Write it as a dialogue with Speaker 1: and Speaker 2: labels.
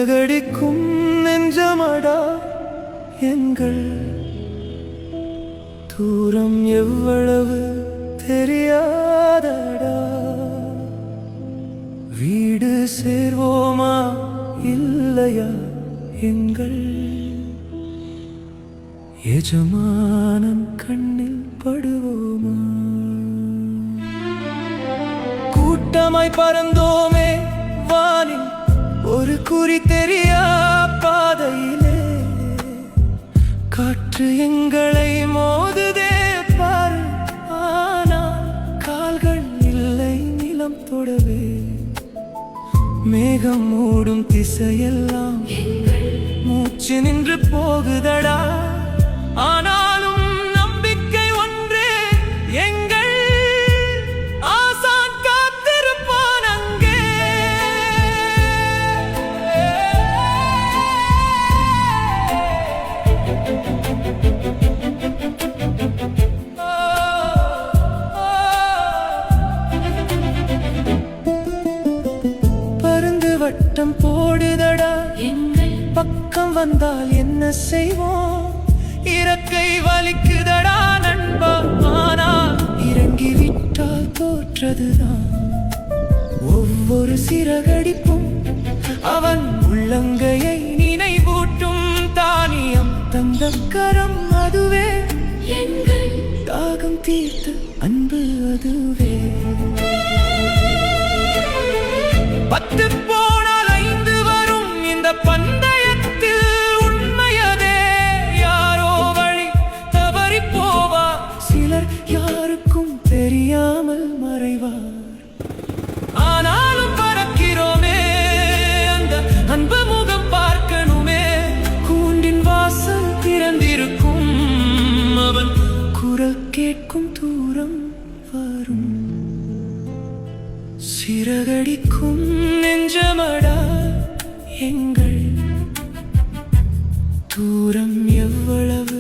Speaker 1: சிறகடிக்கும் நெஞ்சமடா எங்கள் தூரம் எவ்வளவு தெரியாதடா. வீடு சேர்வோமா இல்லையா எங்கள் எஜமானன் கண்ணில் படுவோமா? கூட்டமாய் பறந்தோமே வானில் ஒரு குறி தெரியா பாதையிலே, காற்று எங்களை மோதுதே பாரு, ஆனால் கால்கள் இல்லை நிலம் தொடவே. மேகம் மூடும் திசையெல்லாம் மூச்சு நின்று போகுதடா, ஆனாலும் நம்பிக்கை ஒன்றே எங்கள் ஆசான் காத்திருப்பான் அங்கே. பருந்து வட்டம் போடுதடா எங்கள் பக்கம் வந்தால் என்ன செய்வோம்? இறக்கை வலிக்குதடா நண்பா, ஆனால் இறங்கிவிட்டால் தோற்றதுதான். ஒவ்வொரு சிறகடிப்பும் அவன் உள்ளங்கையை நினைவூட்டும் தானியம் தந்த கரம் அதுவே, எங்கள் தாகம் தீர்த்து அன்பு அதுவே. 10 போனால் 5 வரும் இந்த பந்தயத்தில் உண்மையதே. யாரோ வழி தவறி போவா, சிலர் யாருக்கும் தெரியாமல் மறைவார். ஆனாலும் பறக்கிறோமே, அந்த அன்பு முகம் பார்க்கணுமே. கூண்டின் வாசல் திறந்திருக்கும், அவன் குரல் கேட்கும் தூரம் வரும். சிறகடிக்கும் நெஞ்சமடா எங்கள் தூரம் எவ்வளவு